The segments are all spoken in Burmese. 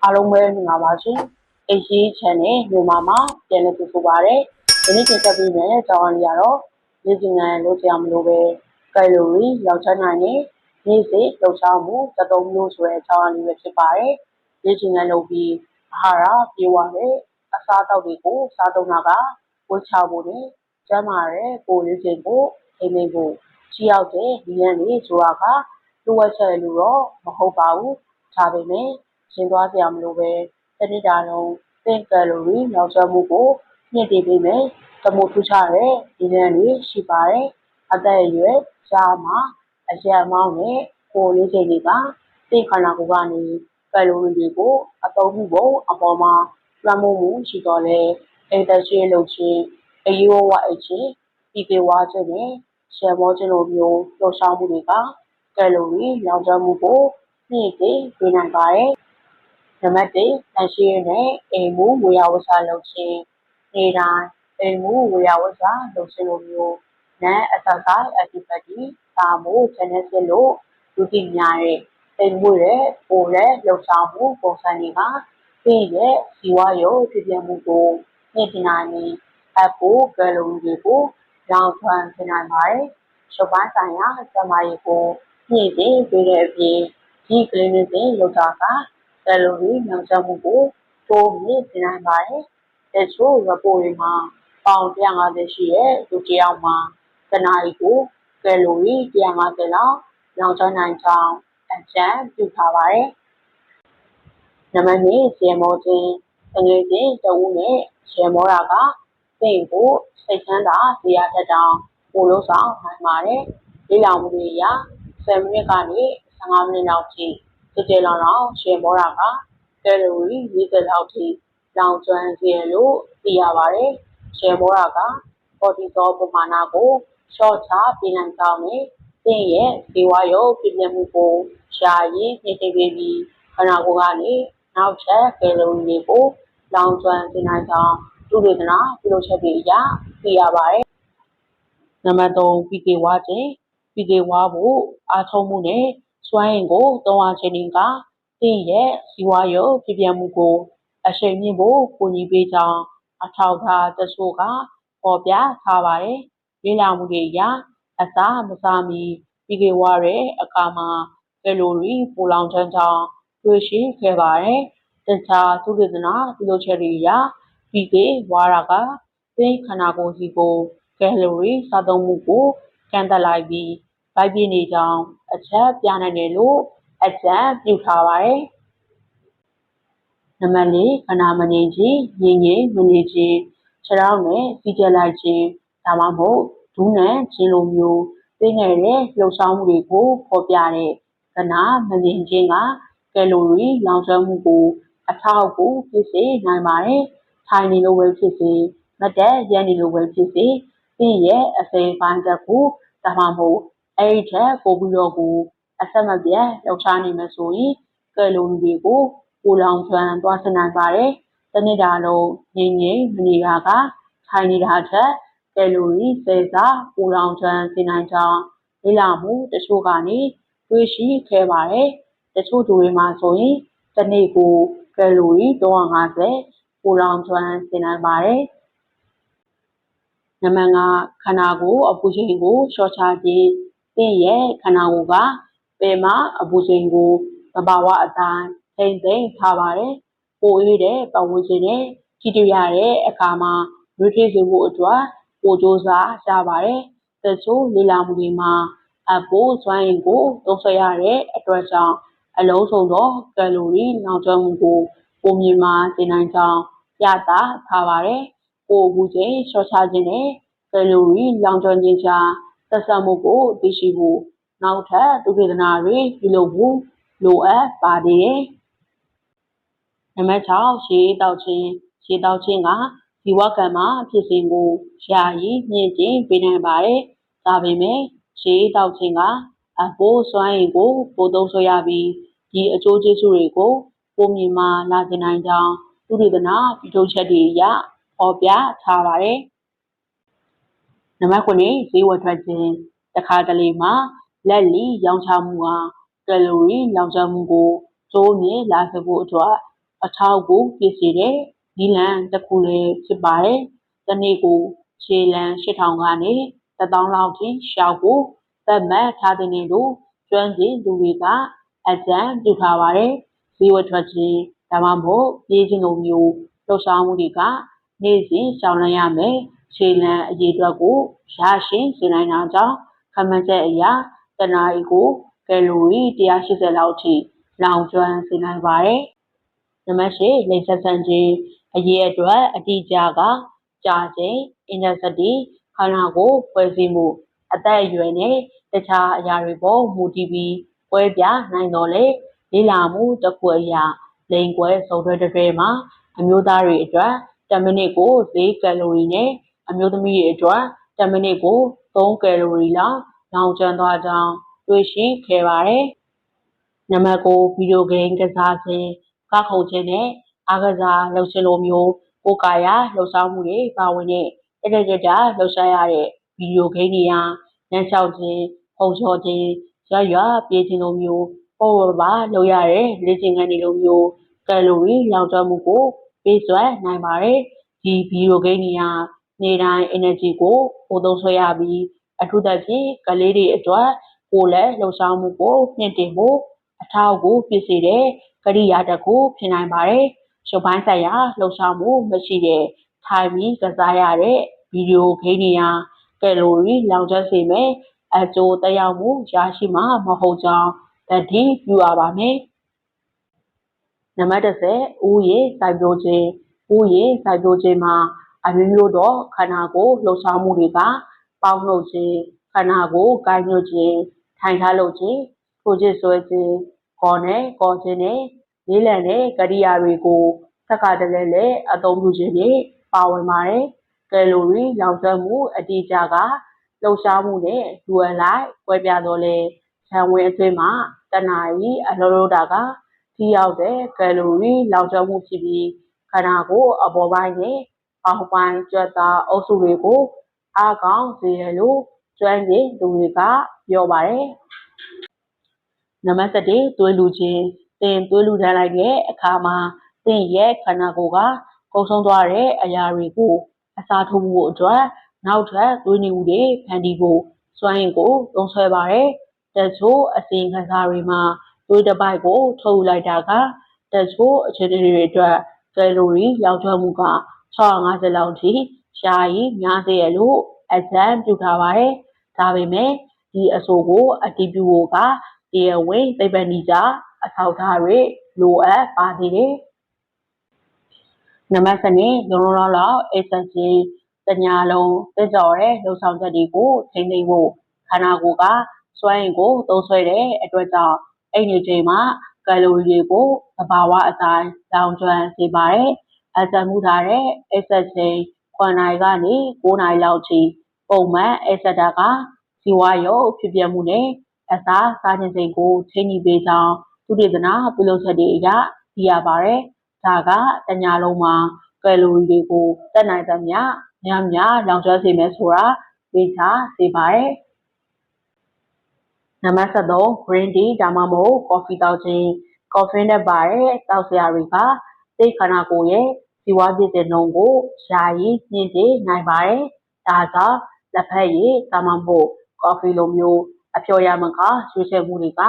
အားလုံးပဲမြင်ပါပါရှင်။ AC Channel မြန်မာမှာပြန်လည်ကြိုဆိုပါရစေ။ဒီနေ့တင်ဆက်ပေးမယ့်အကြောင်းအရာကတော့လေ့ကျင့်ခန်းလုပ်ကြမလို့ပဲကယ်လိုရီလောက်ချနိုင်တဲ့နေ့စဉ်လှုပ်ရှားမှုသုံးမျိုးဆိုတဲ့အကြောင်းအရာပဲဖြစ်ပါတယ်။လေ့ကျင့်ခန်းလုပ်ပြီးအာဟာရပြေဝတဲ့အစားအသောက်တွေကိုစားသုံးတာကဝေချဖို့နဲ့ကျန်းမာတဲ့ကိုယ်လေးချိန်ကိုထိန်းသိမ်းဖို့ရှိရောက်တဲ့ဒီရန်လေးဆိုတာကလိုအပ်ချက်လို့တော့မဟုတ်ပါဘူး။ဒါပေမဲ့ရှင်းသွားစရာမလိုပဲတစ်နေ့တာလုံးသင်ကယ်လိုရီလောက်ကျမှုကိုမြင့်တင်ပေးမယ်တမို့ထူးခြားတဲ့ဒီရန်လေးရှိပါတယ်အသက်အရွယ်ရှားမှာအရက်အမောင်းနဲ့ကိုယ်လေးချိန်တွေကသင်ခန္ဓာကိုယ်ကနေကယ်လိုရီတွေကိုအသုံးပြုဖို့အပေါ်မှာလွှမ်းမိုးမှုရှိတော့လေအိမ်သက်ရှိလုပ်ခြင်းအယိုးဝအိတ်ခြင်းဒီကေဝါခြင်းနဲ့ရှယ်မောခြင်းလိုမျိုးလှုပ်ရှားမှုတွေကကယ်လိုရီလောင်ကျွမ်းမှုကိုမြင့်တင်ပေးနိုင်ပါတယ်။နံပါတ်1တန်ရှင်းနဲ့အိမ်မှုဝေယဝဆလုပ်ခြင်းနေတိုင်းအိမ်မှုဝေယဝဆလုပ်ခြင်းလိုမျိုးနဲ့exercise activity စာမှုကျန်တဲ့ဖြစ်လို့လူသိများတဲ့အိမ်မှုရဲ့ပိုတဲ့လှုပ်ရှားမှုပုံစံတွေကပြီးရဲ့ဇီဝရုပ်ဖြစ်ပြမှုကိုမြင့်တင်နိုင်ပြီးအပိုကယ်လိုရီတွေကိုလောင်ကျွမ်းစေနိုင်ပါတယ်။ရှုပ်ပိုင်းဆိုင်ရာကျန်းမာရေးကိုမြင့်တင်ပေးတဲ့အပြင်ဒီကလင်းစဉ်လုပ်တာကကယ်လိုရီလောင်ကျွမ်းမှုကိုတိုးမြင့်စေနိုင်ပါတယ်။တချို့ရပိုတွေမှာပေါင်150ရှိတဲ့လူတစ်ယောက်မှာတစ်နာရီကိုကယ်လိုရီ150လောက်လောင်ကျွမ်းနိုင်ကြောင်းအကြံပြုထားပါတယ်။နံပါတ်2ရှယ်မောခြင်းငွေချင်းတဦးနဲ့ရှယ်မောတာကသင်ကိုစိတ်ချမ်းသာစေရတတ်တောင်ပို့လို့ဆောင်နိုင်ပါတယ်။လေ့လာမှုတွေအရ10မိနစ်ကနေ15မိနစ်လောက်ထိကြည်လောင်ရှယ်မောတာကကယ်လိုရီ40လောက်ထိလောင်ကျွမ်းစေလို့သိရပါတယ်။ရှယ်မောတာကကော်တီဇောပမာဏကိုလျှော့ချပေးနိုင်ကြောင်းနဲ့သင်ရဲ့ဇီဝရုပ်ပြည့်ပြည့်မှုကိုရှားရည်မြင့်တင်ပေးပြီးခန္ဓာကိုယ်ကနေနောက်ထပ်ကယ်လိုရီတွေကိုလောင်ကျွမ်းစေနိုင်ကြောင်းသုတေသနပြုလုပ်ချက်တွေအရသိရပါတယ်။နံပါတ်3 PK ဝါခြင်း PK ဝါဖို့အားထုတ်မှုနဲ့စွမ်းအင်ကိုသုံးအားခြင်းတွေကသင်ရဲ့ဇီဝရုပ်ပြည့်ပြည့်မှုကိုအရှိန်မြင့်ဖို့ကူညီပေးကြောင်းအထောက်အထားတချို့ကပေါ်ပြထားပါတယ်။လေ့လာမှုတွေအရအစာမစားမီ PK ဝါရဲ့အခါမှာကယ်လိုရီပိုလောင်ကျွမ်းကြောင်းတွေ့ရှိခဲ့ပါတယ်။တခြားသုတေသနပြုလုပ်ချက်တွေအရ PK ဝါတာကသင်ခန္ဓာကိုယ်စီကိုကယ်လိုရီစားသုံးမှုကိုကန့်သတ်လိုက်ပြီးဗိုက်ပြည့်နေကြောင်းအချက်ပြနိုင်တယ်လို့အကြံပြုထားပါတယ်။နံပါတ်4ခန္ဓာမငြိမ်ခြင်းငြိမ်ငြိမ်မနေခြင်းခြေထောက်နဲ့စီးကျလိုက်ခြင်းဒါမှမဟုတ်ဒူးနဲ့ခြင်းလိုမျိုးသိငယ်တဲ့လှုပ်ရှားမှုတွေကိုဖော်ပြတဲ့ခန္ဓာမငြိမ်ခြင်းကကယ်လိုရီလောင်ကျွမ်းမှုကိုအထောက်အကူဖြစ်စေနိုင်ပါတယ်။ထိုင်နေလို့ပဲဖြစ်စေမတ်တက်ရပ်နေလို့ပဲဖြစ်စေသင်ရဲ့အစိမ်းပိုင်းတစ်ခုဒါမှမဟုတ်အဲ့ဒီထက်ပိုပြီးတော့ကိုအဆက်မပြတ်လှုပ်ရှားနေမှဆိုရင်ကယ်လိုရီတွေကိုပိုလောင်ကျွမ်းသွားစေနိုင်ပါတယ်။တစ်နေ့တာလုံးငြိမ်ငြိမ်မနေတာကထိုင်နေတာထက်ကယ်လိုရီ10ဆပိုလောင်ကျွမ်းစေနိုင်ကြောင်းလေ့လာမှုတချို့ကနေတွေ့ရှိခဲ့ပါတယ်။တချို့သူတွေမှာဆိုရင်တစ်နေ့ကိုကယ်လိုရီ350ပိုလောင်ကျွမ်းစေနိုင်ပါတယ်။နံပါတ်5ခန္ဓာကိုယ်အပူချိန်ကိုလျှော့ချခြင်းသင်ရဲ့ခန္ဓာကိုယ်ကပင်မအပူချိန်ကိုသဘာဝအတိုင်းထိန်းသိမ်းထားပါတယ်။ပိုအေးတဲ့ပတ်ဝန်းကျင်နဲ့ထိတွေ့ရတဲ့အခါမှာရွေးထွေးစေဖို့အတွက်ပိုကြိုးစားရပါတယ်။တချို့လေ့လာမှုတွေမှာအပိုစွမ်းအင်ကိုသုံးစွဲရတဲ့အတွက်ကြောင့်အလုံးစုံသောကယ်လိုရီလောင်ကျွမ်းမှုကိုပိုမြင့်မားစေနိုင်ကြောင်းပြသထားပါတယ်။ပိုအပူချိန်လျှော့ချခြင်းနဲ့ကယ်လိုရီလောင်ကျွမ်းခြင်းကြားဆက်စပ်မှုကိုသိရှိဖို့နောက်ထပ်သုတေသနတွေပြုလုပ်ဖို့လိုအပ်ပါသေးတယ်။နံပါတ်6ရေတောက်ခြင်းကဇီဝကမ္မဖြစ်စဉ်ကိုယာယီမြင့်တင်ပေးနိုင်ပါတယ်။ဒါပေမဲ့ရေတောက်ခြင်းကအပိုစွမ်းအင်ကိုပိုသုံးစွဲရပြီးဒီအကျိုးကျေးဇူးတွေကိုပိုမြင့်မားလာစေနိုင်ကြောင်းသုတေသနပြုလုပ်ချက်တွေအရဖော်ပြထားပါတယ်။နံပါတ်9ဈေးဝယ်ထွက်ခြင်းတခါတလေမှာလက်လီရောင်းချမှုကကယ်လိုရီလောင်ကျွမ်းမှုကိုတိုးမြင့်လာစေဖို့အတွက် အထောက်အကူဖြစ်စေတဲ့နည်းလမ်းတစ်ခုလည်းဖြစ်ပါတယ်။တစ်နေ့ကိုခြေလမ်း8000ကနေ1000လောက်ထိရှောက်ဖို့သတ်မှတ်ထားတဲ့လို့ကျွမ်းကျင်သူတွေကအကြံပြုထားပါတယ်။ဈေးဝယ်ထွက်ခြင်းဒါမှမဟုတ်ပြေးခြင်းလိုမျိုးလှုပ်ရှားမှုတွေကနေ့စဉ်ရှောင်လန်းရမယ်ခြေလမ်းအရေးအတွက်ကိုရရှိစေနိုင်တာကြောင့်ခန့်မှန်းချက်အရတစ်နာရီကိုကယ်လိုရီ180လောက်ထိလောင်ကျွမ်းစေနိုင်ပါတယ်။နံပါတ်၈လိပ်ဆက်ဆန်ခြင်းအရေးအတွက်အတိအကျကကြာခြင်းအင်တာစတီခန္ဓာကိုယ်ဖွဲ့စည်းမှုအသက်အရွယ်နဲ့တခြားအရာတွေပေါ်မူတည်ပြီးပွဲပြနိုင်တော့လေလေ့လာမှုတစ်ခုအရာလိန်ကွဲစုံတွဲတွဲမှာအမျိုးသားတွေအတွက်10မိနစ်ကို4ကယ်လိုရီနဲ့အမျိုးသမီးတွေအတွက်10မိနစ်ကို3ကယ်လိုရီလောက်လောင်ကျွမ်းသွားကြောင်းတွေ့ရှိခဲ့ပါတယ်။နံပါတ်9ဗီဒီယိုဂိမ်းကစားခြင်းကောက်ခုတ်ခြင်းနဲ့အားကစားလှုပ်ရှားလိုမျိုးကိုယ်ကာယလှုပ်ရှားမှုတွေပါဝင်တဲ့တက်ကြလှုပ်ရှားရတဲ့ဗီဒီယိုဂိမ်းတွေဟာလမ်းလျှောက်ခြင်းဖုံချော်ခြင်းရွပြေးခြင်းလိုမျိုးပေါ်ပါလုပ်ရတဲ့လေ့ကျင့်ခန်းတွေလိုမျိုးကယ်လိုရီလောင်ကျွမ်းမှုကိုပေးစွမ်းနိုင်ပါတယ်။ဒီဗီဒီယိုဂိမ်းတွေဟာနေ့တိုင်း energy ကိုပိုသုံးဆွဲရပြီးအထူးသဖြင့်ကလေးတွေအတွက်ကိုယ်လက်လှုပ်ရှားမှုကိုမြင့်တင်ဖို့အထောက်အကူဖြစ်စေတဲ့ကရိယာတစ်ခုဖြစ်နိုင်ပါတယ်။ရုပ်ပိုင်းဆိုင်ရာလှုပ်ရှားမှုမရှိတဲ့ထိုင်ပြီးကစားရတဲ့ဗီဒီယိုဂိမ်းတွေဟာကယ်လိုရီလောင်ကျွမ်းစေမယ်အကျိုးသက်ရောက်မှုရရှိမှာမဟုတ်ကြောင်းသတိပြုရပါမယ်။နံပါတ်10ဥယျာဉ်စိုက်ပျိုးခြင်းဥယျာဉ်စိုက်ပျိုးခြင်းမှာအမျိုးမျိုးသောခန္ဓာကိုယ်လှုပ်ရှားမှုတွေကပေါင်းလှုပ်ခြင်းခန္ဓာကိုယ်ကိုင်းညွတ်ခြင်းထိုင်ထားလုပ်ခြင်းထိုးချစ်ဆွဲခြင်းခေါ်နဲ့ခေါ်ခြင်းနဲ့လေးလံတဲ့ကရိယာတွေကိုသက်ကတလဲလဲအသုံးပြုခြင်းတွေပါဝင်ပါတယ်။ကယ်လိုရီလောင်ကျွမ်းမှုအတိအကျကလှုပ်ရှားမှုနဲ့လူအလိုက်ကွဲပြားတော့လေခြံဝင်အတွင်းမှာတနာရီအလုံးတာကထိရောက်တဲ့ကယ်လိုရီလောင်ကျွမ်းမှုဖြစ်ပြီးခန္ဓာကိုယ်အပေါ်ပိုင်းနဲ့အောက်ပိုင်းကြွက်သားအုပ်စုတွေကိုအားကောင်းစေရလို့ကျွမ်းကျင်သူတွေကပြောပါတယ်။နံပါတ်7သွေးလူခြင်းတင်သွေးလူထမ်းလိုက်တဲ့အခါမှာတင်ရဲ့ခန္ဓာကိုယ်ကကုန်ဆုံးသွားတဲ့အရာတွေကိုအစားထိုးမှုအတွက်နောက်ထပ်သွေးနေမှုတွေဖန်တီးဖို့စွမ်းရည်ကိုသုံးဆွဲပါတယ်။တချို့အစီရင်ခံစာတွေမှာသွေးတစ်ပိုက်ကိုထုတ်ယူလိုက်တာကတချို့အခြေအနေတွေအတွက်ကယ်လိုရီလောင်ကျွမ်းမှုက650လောက်ထိရှားရီများစေရလို့အကြံပြုထားပါတယ်။ဒါပေမဲ့ဒီအဆိုကိုအတည်ပြုဖို့ကတရားဝင်သိပ္ပံနည်းကျအထောက်အထားတွေလိုအပ်ပါသေးတယ်။နံပါတ်7လုံးလုံးလောက်အိတ်ဆက်ခြင်းတညာလုံးတက်ကြော်တဲ့လှုပ်ဆောင်ချက်တွေကိုထိန်းသိမ်းဖို့ခန္ဓာကိုယ်ကစွမ်းရည်ကိုသုံးဆွဲတဲ့အတွက်ကြောင့်အဲ့ဒီချိန်မှာကယ်လိုရီတွေကိုသဘာဝအတိုင်းလောင်ကျွမ်းစေပါတယ်။အကြံပြုထားတဲ့အိတ်ဆက်ခြင်း9နာရီကနေ9နာရီလောက်ထိပုံမှန်အိတ်ဆက်တာကဇီဝရုပ်ဖြစ်ပြမှုနဲ့အစာစားခြင်းစိတ်ကိုထိန်းညှိပေးကြောင်းသုတေသနပြုလုပ်ချက်တွေအရသိရပါတယ်။ဒါကတညာလုံးမှာကယ်လိုရီတွေကိုတက်နိုင်သမျှများလောင်ကျွမ်းစေမယ်ဆိုတာသိချစေပါတယ်။နံပါတ်7 green tea ဒါမှမဟုတ် coffee တောက်ခြင်း coffee နဲ့ပါတဲ့တောက်စရာတွေကစိတ်ခန္ဓာကိုယ်ရဲ့ဇီဝဖြစ်တဲ့နှုံကိုယာယီမြင့်တင်နိုင်ပါတယ်။ဒါကြောင့်လက်ဖက်ရည်ဒါမှမဟုတ် coffee လိုမျိုးအဖျော်ရမကရွှေ့ချမှုတွေက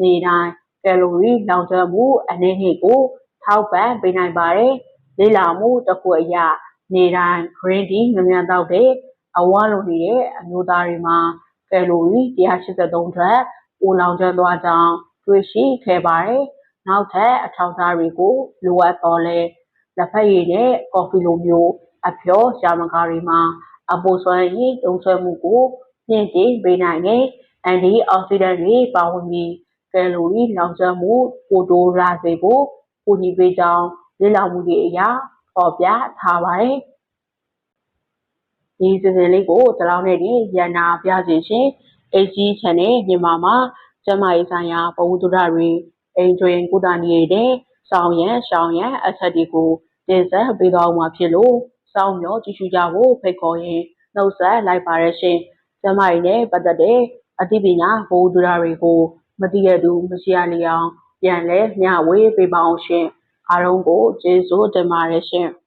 နေတိုင်းကယ်လိုရီလောင်ကျွမ်းမှုအနည်းငယ်ကိုထောက်ပံ့ပေးနိုင်ပါတယ်။လေ့လာမှုတစ်ခုအရနေတိုင်း green tea များတောက်တဲ့အဝါလိုနေတဲ့အမျိုးသားတွေမှာကယ်လိုရီ183ထက်ပိုလောင်ကျွမ်းသွားကြောင်းတွေ့ရှိခဲ့ပါတယ်။နောက်ထပ်အထောက်အထားတွေကိုလိုအပ်တော်လဲလက်ဖက်ရည်နဲ့ကော်ဖီလိုမျိုးအဖျော်ရှာမကာတွေမှာအပိုစွမ်းရည်သုံးဆွဲမှုကိုမြင့်တင်ပေးနိုင်တဲ့အန်တီအောက်ဆီဒန့်တွေပါဝင်ပြီးကယ်လိုရီလောင်ကျွမ်းမှုပိုတိုးလာစေဖို့ကူညီပေးကြောင်းလေ့လာမှုတွေအရဖော်ပြထားပါတယ်။ဒီစီစဉ်လေးကိုဒီလောက်နဲ့ရန်နာပြစီရှင် HG Channel မြန်မာမှာကျမရေးဆိုင်ရာဘဝတုဒ္ဒတွေအိမ်တွင်ကုသနေတဲ့ဆောင်ရန်ရှောင်းရန်အချက်တွေကိုတင်ဆက်ပေးသွားမှာဖြစ်လို့စောင့်မျှော်ကြည့်ရှုကြဖို့ဖိတ်ခေါ်ရင်နှုတ်ဆက်လိုက်ပါရရှင်ကျမရေးနဲ့ပတ်သက်တဲ့အသိပညာဘဝတုဒ္ဒတွေကိုမသိရသူမရှိရလေအောင်ပြန်လဲမျှဝေပေးပါအောင်ရှင် အားလုံးကိုကျေးဇူးတင်ပါတယ်ရှင်။